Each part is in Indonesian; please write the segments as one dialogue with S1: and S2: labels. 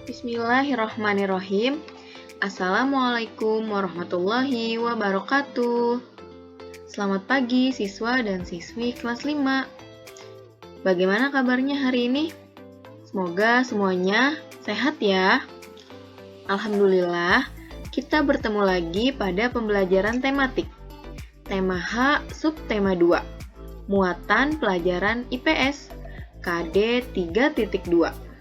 S1: Bismillahirrahmanirrahim. Assalamualaikum warahmatullahi wabarakatuh. Selamat pagi siswa dan siswi kelas 5. Bagaimana kabarnya hari ini? Semoga semuanya sehat ya. Alhamdulillah, kita bertemu lagi pada pembelajaran tematik. Tema H, subtema 2. Muatan pelajaran IPS, KD 3.2.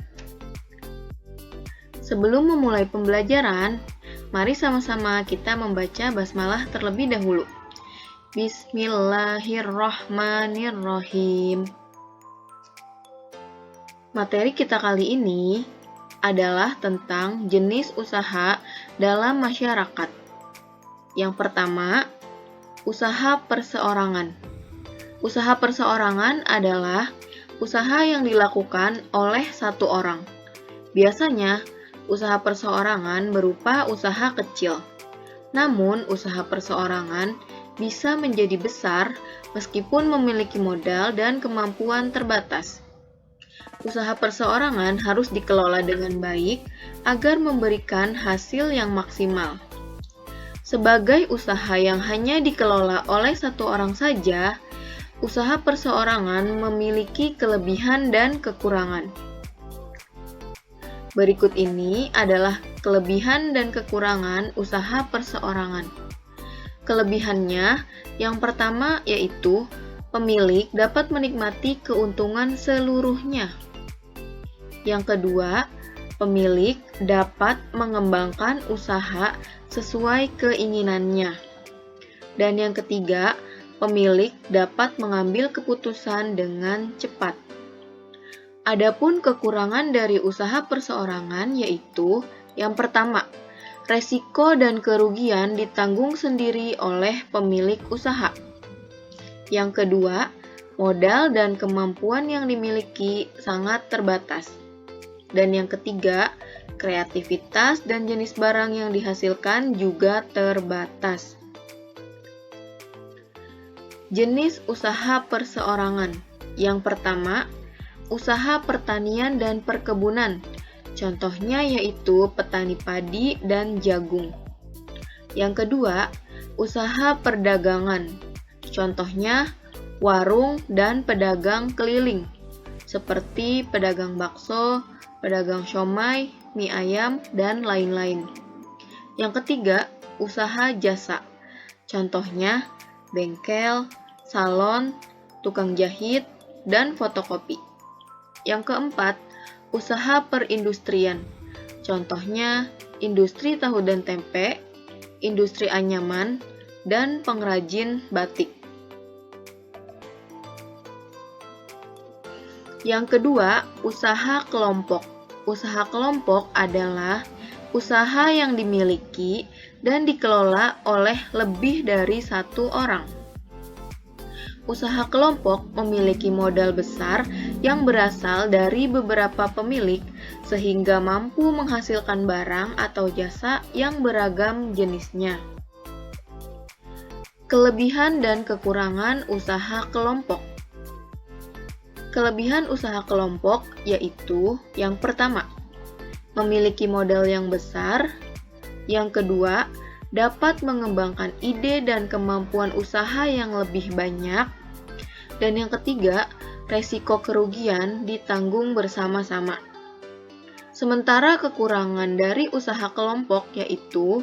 S1: Sebelum memulai pembelajaran, mari sama-sama kita membaca basmalah terlebih dahulu. Bismillahirrahmanirrahim. Materi kita kali ini adalah tentang jenis usaha dalam masyarakat. Yang pertama, usaha perseorangan. Usaha perseorangan adalah usaha yang dilakukan oleh satu orang. Biasanya, usaha perseorangan berupa usaha kecil. Namun, usaha perseorangan bisa menjadi besar meskipun memiliki modal dan kemampuan terbatas. Usaha perseorangan harus dikelola dengan baik agar memberikan hasil yang maksimal. Sebagai usaha yang hanya dikelola oleh satu orang saja, usaha perseorangan memiliki kelebihan dan kekurangan. Berikut ini adalah kelebihan dan kekurangan usaha perseorangan. Kelebihannya, yang pertama yaitu pemilik dapat menikmati keuntungan seluruhnya. Yang kedua, pemilik dapat mengembangkan usaha sesuai keinginannya. Dan yang ketiga, pemilik dapat mengambil keputusan dengan cepat. Adapun kekurangan dari usaha perseorangan yaitu yang pertama, resiko dan kerugian ditanggung sendiri oleh pemilik usaha. Yang kedua, modal dan kemampuan yang dimiliki sangat terbatas. Dan yang ketiga, kreativitas dan jenis barang yang dihasilkan juga terbatas. Jenis usaha perseorangan. Yang pertama, usaha pertanian dan perkebunan. Contohnya yaitu petani padi dan jagung. Yang kedua, usaha perdagangan. Contohnya warung dan pedagang keliling, seperti pedagang bakso, pedagang siomay, mie ayam, dan lain-lain. Yang ketiga, usaha jasa. Contohnya bengkel, salon, tukang jahit, dan fotokopi. Yang keempat, usaha perindustrian. Contohnya industri tahu dan tempe, industri anyaman, dan pengrajin batik. Yang kedua, usaha kelompok. Usaha kelompok adalah usaha yang dimiliki dan dikelola oleh lebih dari satu orang. Usaha kelompok memiliki modal besar yang berasal dari beberapa pemilik sehingga mampu menghasilkan barang atau jasa yang beragam jenisnya. Kelebihan dan kekurangan usaha kelompok. Kelebihan usaha kelompok yaitu yang pertama, memiliki modal yang besar. Yang kedua, dapat mengembangkan ide dan kemampuan usaha yang lebih banyak. Dan yang ketiga, resiko kerugian ditanggung bersama-sama. Sementara kekurangan dari usaha kelompok yaitu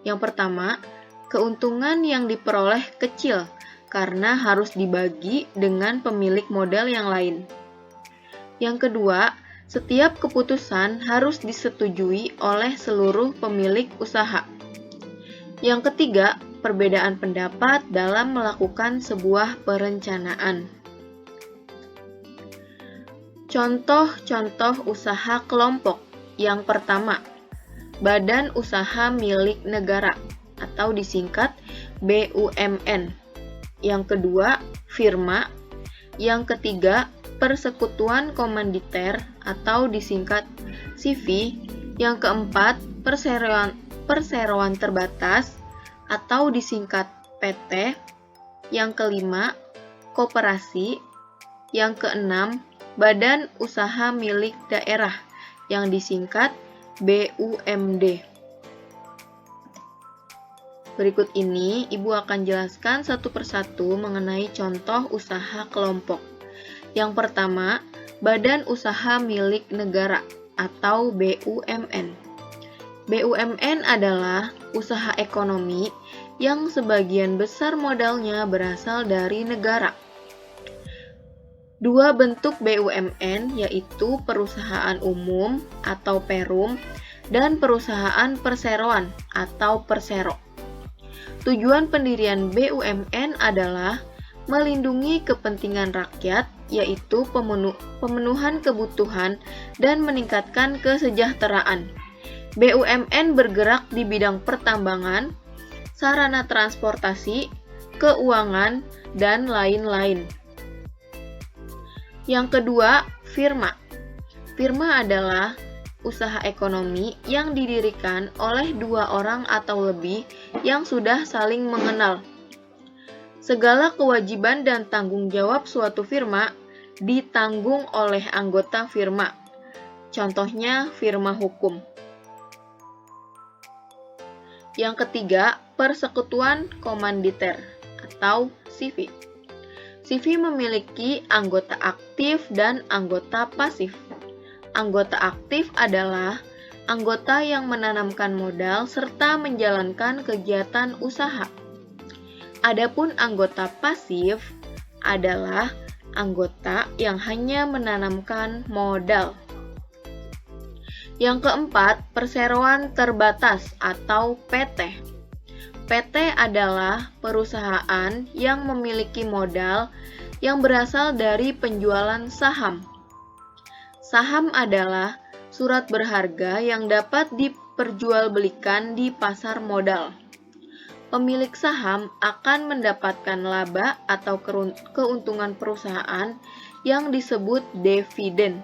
S1: yang pertama, keuntungan yang diperoleh kecil karena harus dibagi dengan pemilik modal yang lain. Yang kedua, setiap keputusan harus disetujui oleh seluruh pemilik usaha. Yang ketiga, perbedaan pendapat dalam melakukan sebuah perencanaan. Contoh-contoh usaha kelompok. Yang pertama, badan usaha milik negara atau disingkat BUMN. Yang kedua, firma. Yang ketiga, persekutuan komanditer atau disingkat CV. Yang keempat, perseroan terbatas atau disingkat PT. Yang kelima, koperasi. Yang keenam, badan usaha milik daerah yang disingkat BUMD. Berikut ini, Ibu akan jelaskan satu persatu mengenai contoh usaha kelompok. Yang pertama, Badan Usaha Milik Negara atau BUMN. BUMN adalah usaha ekonomi yang sebagian besar modalnya berasal dari negara. Dua bentuk BUMN yaitu perusahaan umum atau perum dan perusahaan perseroan atau persero. Tujuan pendirian BUMN adalah melindungi kepentingan rakyat, yaitu pemenuhan kebutuhan dan meningkatkan kesejahteraan. BUMN bergerak di bidang pertambangan, sarana transportasi, keuangan, dan lain-lain. Yang kedua, firma. Firma adalah usaha ekonomi yang didirikan oleh dua orang atau lebih yang sudah saling mengenal. Segala kewajiban dan tanggung jawab suatu firma ditanggung oleh anggota firma. Contohnya firma hukum. Yang ketiga, persekutuan komanditer atau CV. CV memiliki anggota aktif dan anggota pasif. Anggota aktif adalah anggota yang menanamkan modal serta menjalankan kegiatan usaha. Adapun anggota pasif adalah anggota yang hanya menanamkan modal. Yang keempat, perseroan terbatas atau PT. PT adalah perusahaan yang memiliki modal yang berasal dari penjualan saham. Saham adalah surat berharga yang dapat diperjualbelikan di pasar modal. Pemilik saham akan mendapatkan laba atau keuntungan perusahaan yang disebut dividen.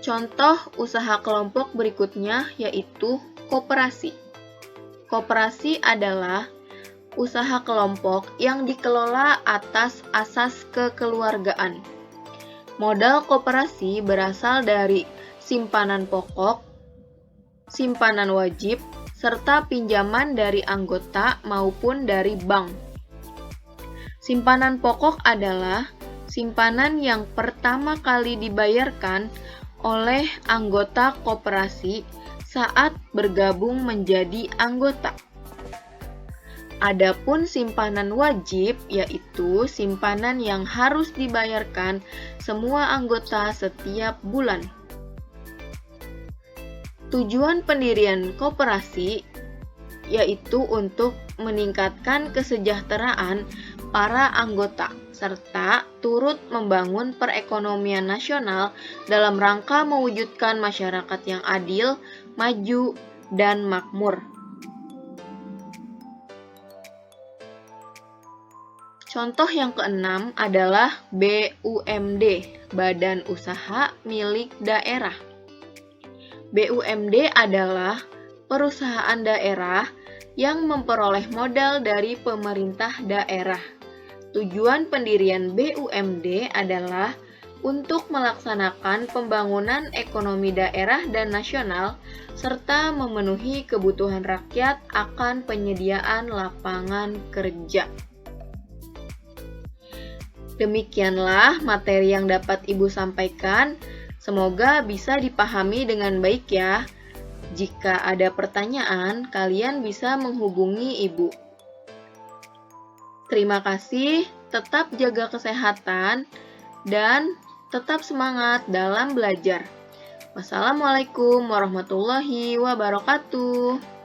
S1: Contoh usaha kelompok berikutnya yaitu koperasi. Koperasi adalah usaha kelompok yang dikelola atas asas kekeluargaan. Modal koperasi berasal dari simpanan pokok, simpanan wajib, serta pinjaman dari anggota maupun dari bank. Simpanan pokok adalah simpanan yang pertama kali dibayarkan oleh anggota koperasi saat bergabung menjadi anggota. Adapun simpanan wajib yaitu simpanan yang harus dibayarkan semua anggota setiap bulan. Tujuan pendirian koperasi yaitu untuk meningkatkan kesejahteraan para anggota serta turut membangun perekonomian nasional dalam rangka mewujudkan masyarakat yang adil, maju, dan makmur. Contoh yang keenam adalah BUMD, Badan Usaha Milik Daerah. BUMD adalah perusahaan daerah yang memperoleh modal dari pemerintah daerah. Tujuan pendirian BUMD adalah untuk melaksanakan pembangunan ekonomi daerah dan nasional, serta memenuhi kebutuhan rakyat akan penyediaan lapangan kerja. Demikianlah materi yang dapat Ibu sampaikan. Semoga bisa dipahami dengan baik ya. Jika ada pertanyaan, kalian bisa menghubungi Ibu. Terima kasih, tetap jaga kesehatan, dan tetap semangat dalam belajar. Wassalamualaikum warahmatullahi wabarakatuh.